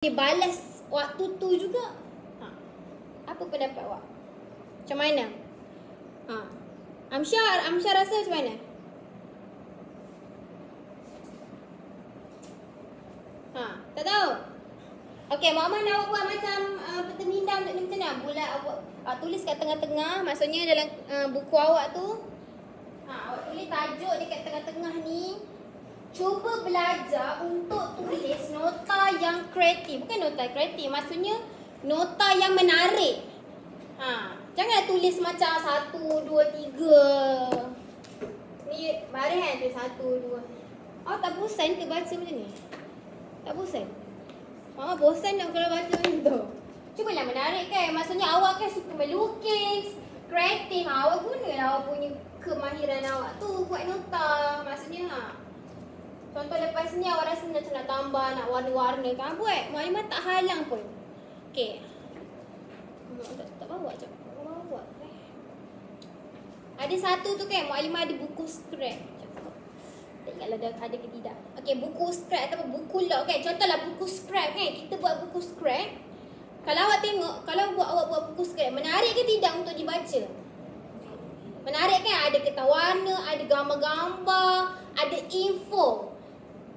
Dia balas waktu tu juga. Apa pendapat awak? Macam mana? Amsyar rasa macam mana? Tak tahu? Okey, Mama nak awak buat macam peta minda untuk ni macam mana? Bulat awak tulis kat tengah-tengah. Maksudnya dalam buku awak tu, awak tulis tajuk dekat tengah-tengah ni. Cuba belajar untuk tulis nota yang kreatif. Bukan nota kreatif, maksudnya nota yang menarik. Jangan tulis macam 1, 2, 3. Ni baris kan tulis 1, 2. Awak tak bosan ke baca macam ni? Tak bosan? Mama bosan nak kalau baca macam tu. Cubalah menarik kan. Maksudnya awak kan suka melukis, kreatif. Awak gunalah awak punya kemahiran awak tu buat nota. Maksudnya contoh lepas ni awak rasa macam nak tambah, nak warna-warna kan, buat. Maklumat tak halang pun. Okey. Tak bawa je. Bawa buat. Ada satu tu kan, Maklimah ada buku scrap. Tak ingatlah ada ke tidak. Okey, buku scrap atau buku log kan. Contohlah buku scrap kan. Kita buat buku scrap. Kalau awak tengok, kalau awak buat buku scrap, menarik ke tidak untuk dibaca? Menarik kan? Ada kertas warna, ada gambar-gambar, ada info.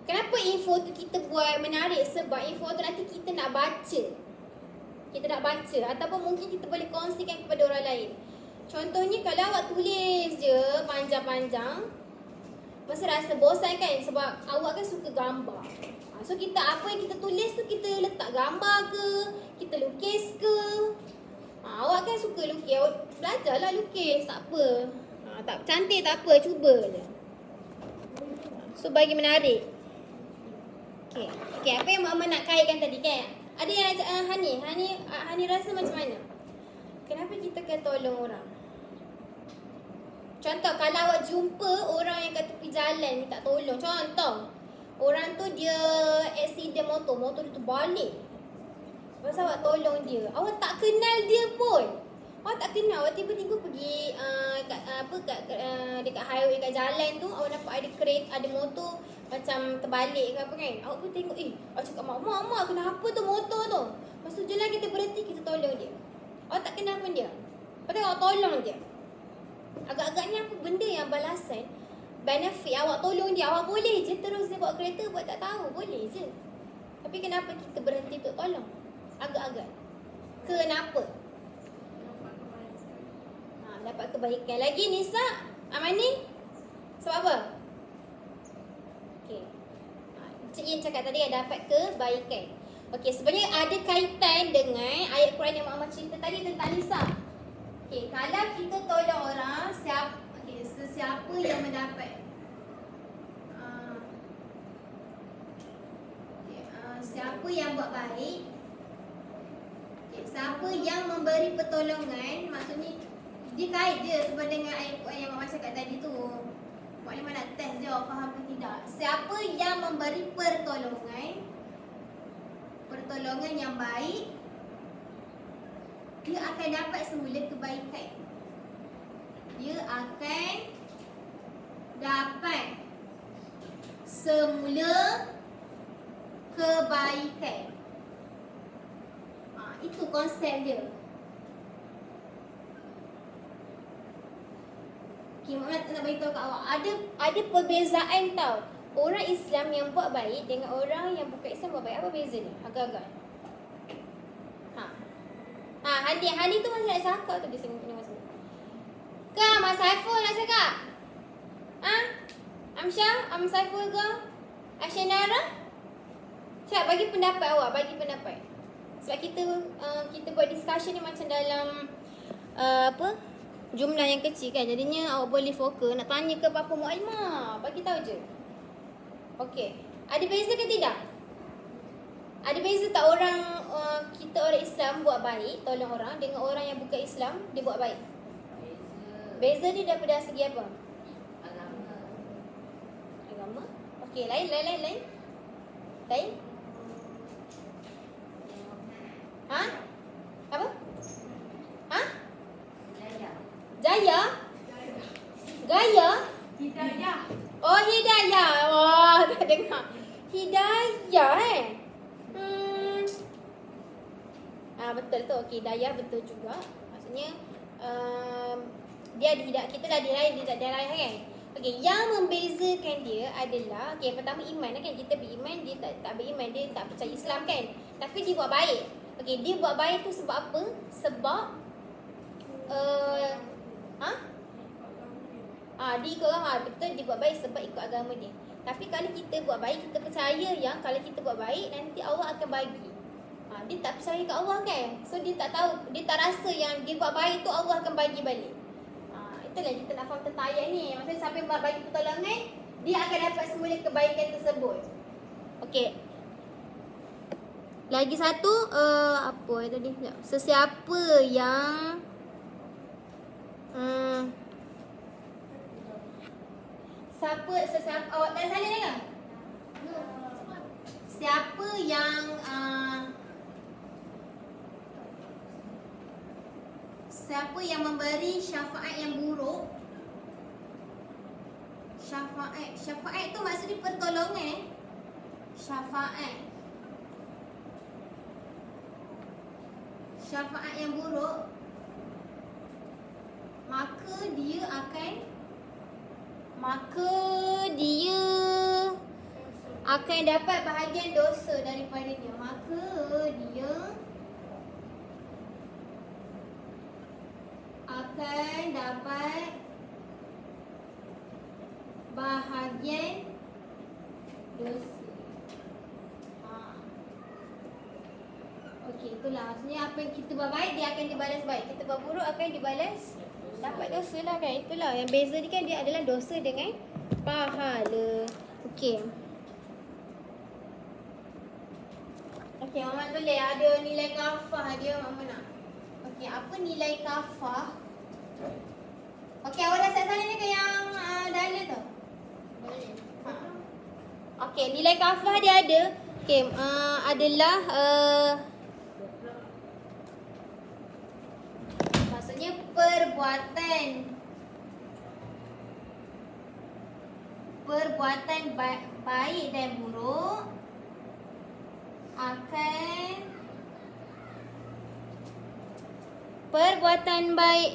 Kenapa info tu kita buat menarik? Sebab info tu nanti kita nak baca. Kita nak baca ataupun mungkin kita boleh kongsikan kepada orang lain. Contohnya kalau awak tulis je panjang-panjang, masa rasa bosan kan? Sebab awak kan suka gambar. So kita apa yang kita tulis tu kita letak gambar ke, kita lukis ke. Awak kan suka lukis, awak belajarlah lukis, tak apa. Tak cantik tak apa, cuba je. So bagi menarik. Okey, apa yang Mama nak kaitkan tadi kan? Ada yang Hani rasa macam mana? Kenapa kita kena tolong orang? Contoh kalau awak jumpa orang yang kat tepi jalan minta tolong. Contoh, orang tu dia aksiden motor dia terbalik. Lepas awak tolong dia. Awak tak kenal dia pun. Awak tak kenal, awak tiba-tiba pergi dekat highway, kat jalan tu, awak nampak ada kereta, ada motor macam terbalik ke apa kan. Awak pun tengok, awak cakap, Mak, kenapa tu motor tu? Lepas tu jalan kita berhenti, kita tolong dia. Awak tak kenal pun dia. Lepas tu awak tolong dia. Agak-agaknya apa benda yang balasan, benefit awak tolong dia. Awak boleh je terus dia bawa kereta buat tak tahu, boleh je. Tapi kenapa kita berhenti untuk tolong? Agak-agak. Kenapa? Dapat kebaikan. Lagi Nisa, Amani, sebab apa? Okey. Cik Yin cakap tadi dapat kebaikan. Okey, sebenarnya ada kaitan dengan ayat Quran yang Mama cerita tadi tentang Nisa. Okey, kalau kita tolong orang, sesiapa yang mendapat siapa yang buat baik, siapa yang memberi pertolongan, maksudnya dia kait je sebab dengan ayat Quran yang Mama cakap tadi tu. Maklumat nak test je awak faham ke tidak. Siapa yang memberi pertolongan yang baik, dia akan dapat semula kebaikan. Dia akan dapat semula kebaikan. Itu konsep dia. Okay, Mama nak beritahu kat awak, ada perbezaan tau. Orang Islam yang buat baik dengan orang yang bukan Islam buat baik, apa beza ni? Agak-agak. Hani tu masih nak cakap tu dia tengok masa ni. Kak, Mas Saiful nak cakap? Amsyah, Saiful ke? Asyanara? Cak, bagi pendapat awak, bagi pendapat. Sebab kita buat discussion ni macam dalam jumlah yang kecil kan. Jadinya awak boleh fokus nak tanya ke apa-apa Maklimah. Bagi tahu je. Okey. Ada beza ke tidak? Ada beza tak kita orang Islam buat baik, tolong orang, dengan orang yang bukan Islam dia buat baik? Beza dia daripada segi apa? Agama. Okey, lain. Lain? Apa? Jaya? Gaya? Hidayah. Oh, hidayah. Wah, tak dengar. Hidayah betul tu. Okey, Dayah betul juga. Maksudnya dia ada hidayah, kita dah diraih, dia tak diraih kan. Okey, yang membezakan dia adalah okey, pertama iman kan. Kita beriman, dia tak beriman, dia tak percaya Islam kan. Tapi dia buat baik. Okey, dia buat baik tu sebab apa? Sebab dia ikut agama. Betul, dia buat baik sebab ikut agama dia. Tapi kalau kita buat baik, kita percaya yang kalau kita buat baik nanti Allah akan bagi. Dia tak percaya kat Allah kan. So dia tak tahu, dia tak rasa yang dia buat baik tu Allah akan bagi balik. Itulah kita nak faham tentang ayat ni. Maksudnya siapa yang bagi pertolongan, dia akan dapat semula kebaikan tersebut. Okey. Lagi satu apa tadi? Sesiapa yang sesiapa awak tak salah ke? Siapa yang siapa yang memberi syafaat yang buruk. Syafaat tu maksudnya pertolongan. Syafaat yang buruk, maka dia akan dapat bahagian dosa daripadanya. Maka dia akan dapat bahagian dosa. Okey, itulah maksudnya apa yang kita buat baik dia akan dibalas baik. Kita buat buruk akan dibalas dapat dosa lah kan. Itulah yang beza ni kan, dia adalah dosa dengan pahala. Okey. Okey, Mama tulis ada nilai kafah dia Mama nak. Okey, apa nilai kafah? Okey, awak dah set salin ni ke yang dalil tu? Boleh. Okey, nilai kafah dia ada. Okey, adalah maksudnya perbuatan baik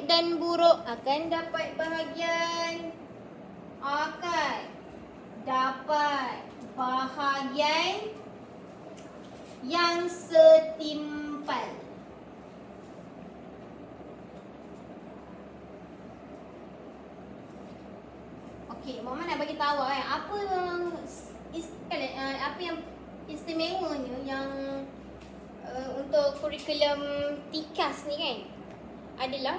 dan buruk akan dapat bahagian yang setimpal. Okey, Mama nak bagi tahu apa yang istimewanya yang untuk kurikulum TIKAS ni kan, adalah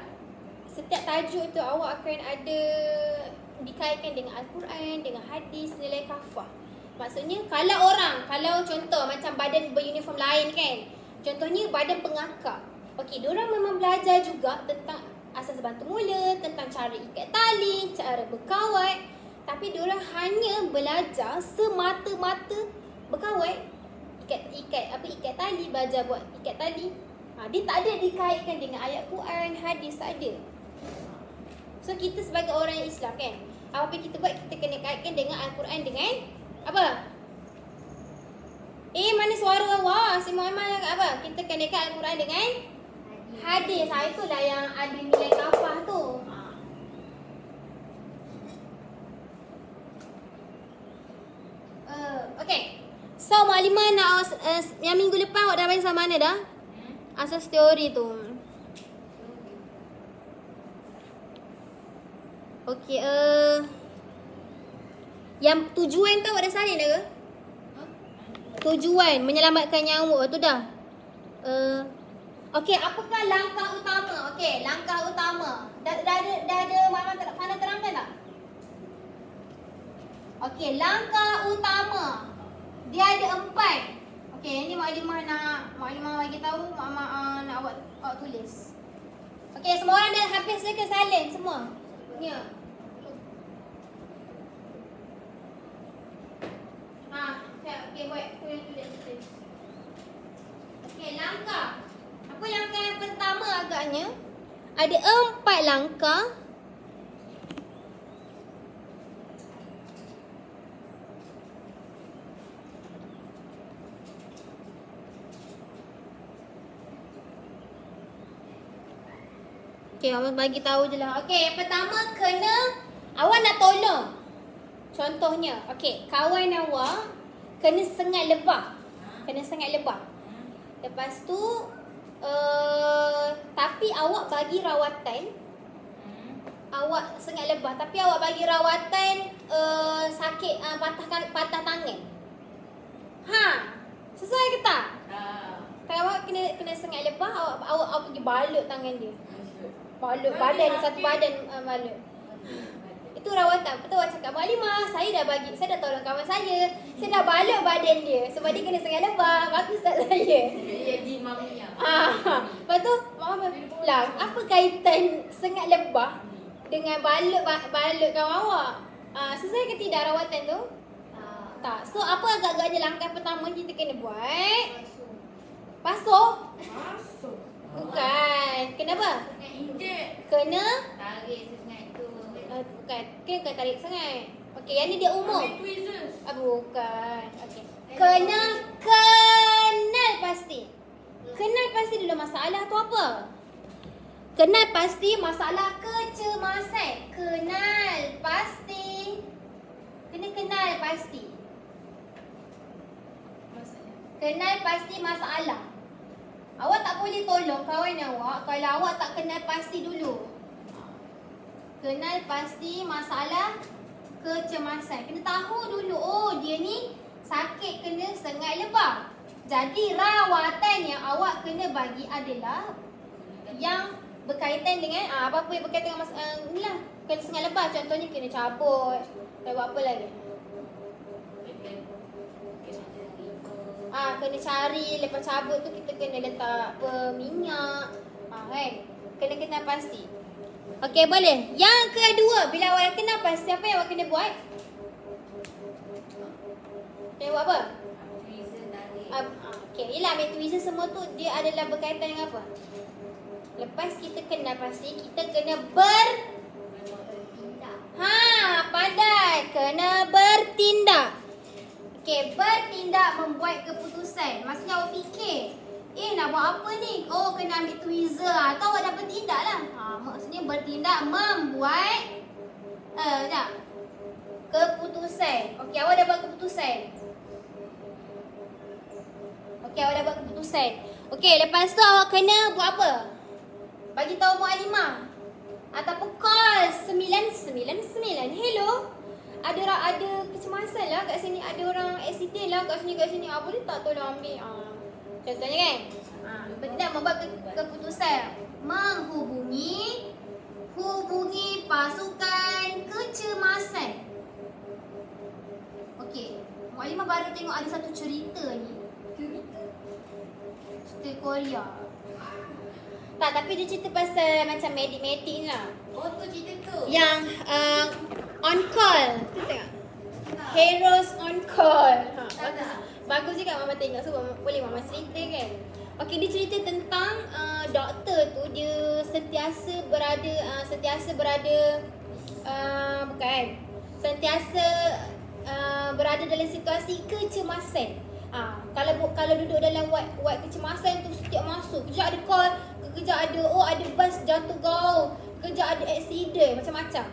setiap tajuk tu awak akan ada dikaitkan dengan Al-Quran, dengan hadis, nilai kafah. Maksudnya kalau contoh macam badan beruniform lain kan, contohnya badan pengakar. Okey, diorang memang belajar juga tentang asas bantu mula, tentang cara ikat tali, cara berkawat. Tapi diorang hanya belajar semata-mata berkawat, ikat tali, belajar buat ikat tali. Dia tak ada dikaitkan dengan ayat Quran, hadis, tak ada. So kita sebagai orang Islam kan, apa yang kita buat, kita kena kaitkan dengan Al-Quran dengan apa? Mana suara awak? Si Muhammad apa? Kita kena kaitkan Al-Quran dengan hadis. Itulah yang ada nilai kafah tu. Okay. So Maklimah nak yang minggu lepas awak dah bagi sama mana dah? Asas teori tu. Okey, yang tujuan tu awak dah salin dah ke? Tujuan menyelamatkan nyawa tu dah. Okey, apakah langkah utama? Okey, langkah utama. Dah ada Mama terangkan tak? Okey, langkah utama. Dia ada 4. Okey, ini Maklimah bagi tahu, Mama nak awak tulis. Okey, semua orang dah habis ke salin semua? Ya. Okey, buat tulis. Okey, langkah. Apa langkah yang pertama agaknya? Ada 4 langkah. Okay, awak bagi tahu je lah. Okay, yang pertama kena awak nak tolong. Contohnya, okay, kawan awak kena sengat lebah. Kena sengat lebah. Lepas tu, tapi awak bagi rawatan. Awak sengat lebah, tapi awak bagi rawatan sakit, patah tangan. Sesuai ke tak? Kalau awak kena sengat lebah, awak pergi balut tangan dia. Balut badan, satu badan balut. Itu rawatan. Betul awak cakap, Mak Halimah, saya dah tolong kawan saya. Saya dah balut badan dia sebab dia kena sengat lebah. Bagus tak saya? Jadi maminya. Lepas tu, Mama pulang. Apa kaitan sengat lebah dengan balut kawan awak? Sesuai ke tidak rawatan tu? Tak. So, apa agak-agaknya langkah pertama kita kena buat? Basuh? Bukan. Kenapa? Kena? Tarik sengat tu. Bukan. Kena tarik sangat. Okey, yang ni dia umum. Bukan. Okey. Kena kenal pasti. Kenal pasti dulu masalah tu apa? Kenal pasti masalah kecemasan. Kenal pasti. Kena kenal pasti. Kenal pasti masalah. Awak tak boleh tolong kawan awak kalau awak tak kenal pasti dulu. Kenal pasti masalah kecemasan. Kena tahu dulu, oh dia ni sakit kena sengat lebah. Jadi rawatan yang awak kena bagi adalah yang berkaitan dengan apa-apa yang berkaitan dengan inilah, kena sengat lebah. Contohnya kena cabut. Dan buat apa lagi? Kena cari, lepas cabut tu kita kena letak minyak. Kan? Kena kenal pasti. Okey, boleh. Yang kedua, bila awak kenal pasti, apa yang awak kena buat? Kena buat apa? Okey, yelah ambil tweezer semua tu dia adalah berkaitan dengan apa? Lepas kita kenal pasti, kita kena bertindak. Pandai. Kena bertindak. Okey, bertindak membuat keputusan. Maksudnya awak fikir, nak buat apa ni? Oh, kena ambil tweezer. Atau awak dah bertindak lah. Maksudnya bertindak membuat keputusan. Okey, awak dah buat keputusan. Okey, lepas tu awak kena buat apa? Bagi tahu Mak Halimah. Ataupun call 999. Hello. Ada kecemasan lah kat sini, ada orang accident lah kat sini. Boleh tak tolong ambil? Contohnya kan? Bertindak membuat keputusan. Menghubungi pasukan kecemasan. Okey, Mak Halimah baru tengok ada satu cerita ni. Cerita Korea. Tak, tapi dia cerita pasal macam medik-medik lah. Oh, tu cerita tu. Yang on call. Tu tengok. Heroes on call. Bagus juga Mama tengok. So boleh Mama cerita kan. Okey, dia cerita tentang doktor tu dia sentiasa berada berada dalam situasi kecemasan. Kalau duduk dalam ward kecemasan tu, setiap masuk kejap ada call, kejap ada ada bas jatuh gaung, kejap ada accident, macam-macam.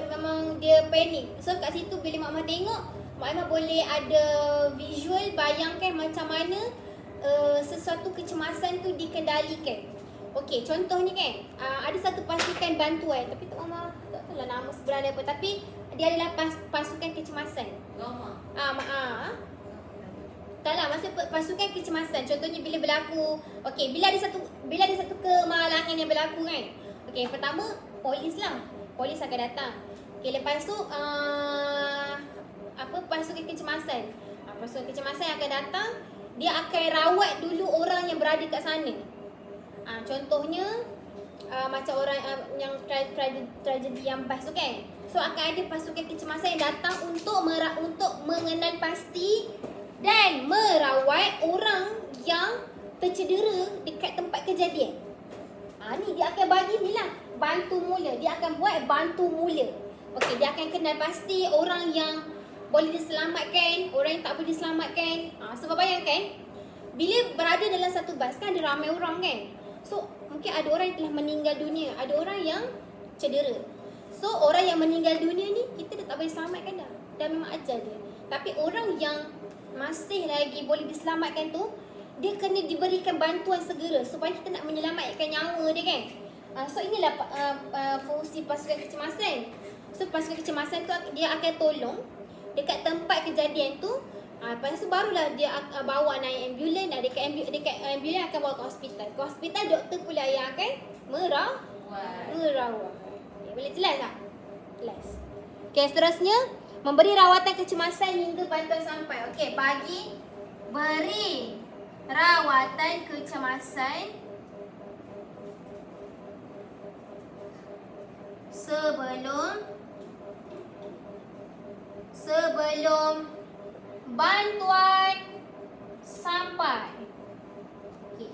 Memang dia panik. So kat situ bila Mak tengok, Mak boleh ada visual bayangkan macam mana sesuatu kecemasan tu dikendalikan. Okey, contohnya kan, ada satu pasukan bantuan, tapi tak tahu lah nama sebenarnya apa, tapi dia adalah pasukan kecemasan. Taklah, maksud pasukan kecemasan. Contohnya bila berlaku, okey, bila ada satu kemalangan yang berlaku kan. Okey, pertama polis lah. Polis akan datang. Okey, lepas tu pasukan kecemasan. Pasukan kecemasan yang akan datang, dia akan rawat dulu orang yang berada kat sana. Contohnya macam orang yang tragedi yang bas tu kan. So akan ada pasukan kecemasan yang datang untuk mengenal pasti dan merawat orang yang tercedera dekat tempat kejadian. Ni dia akan bagi ni lah bantu mula. Dia akan buat bantu mula. Okey, dia akan kenal pasti orang yang boleh diselamatkan, orang yang tak boleh diselamatkan. Sebab bayangkan bila berada dalam satu bas kan ada ramai orang kan. So mungkin ada orang yang telah meninggal dunia, ada orang yang cedera. So orang yang meninggal dunia ni kita dah tak boleh selamatkan dah memang ajal dia. Tapi orang yang masih lagi boleh diselamatkan tu, dia kena diberikan bantuan segera supaya kita nak menyelamatkan nyawa dia kan. So inilah fungsi pasukan kecemasan. So pasukan kecemasan tu dia akan tolong dekat tempat kejadian tu. Lepas tu barulah dia bawa naik ambulan. Dekat ambulan akan bawa ke hospital. Ke hospital doktor pula yang akan merawat. Okay, boleh jelas tak? Jelas. Okay, seterusnya memberi rawatan kecemasan hingga bantuan sampai. Okay, beri rawatan kecemasan sebelum bantuan sampai. Okay.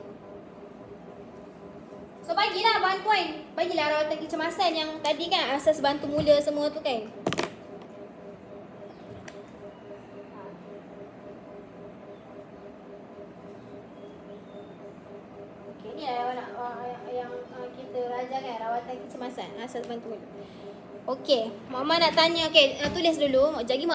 So bagilah bantuan, bagilah rawatan kecemasan yang tadi kan, asas bantu mula semua tu kan. Okay, ni yang kita ajarkan rawatan kecemasan, asas bantu mula. Okey, Mama nak tanya, okey, tulis dulu. Jadi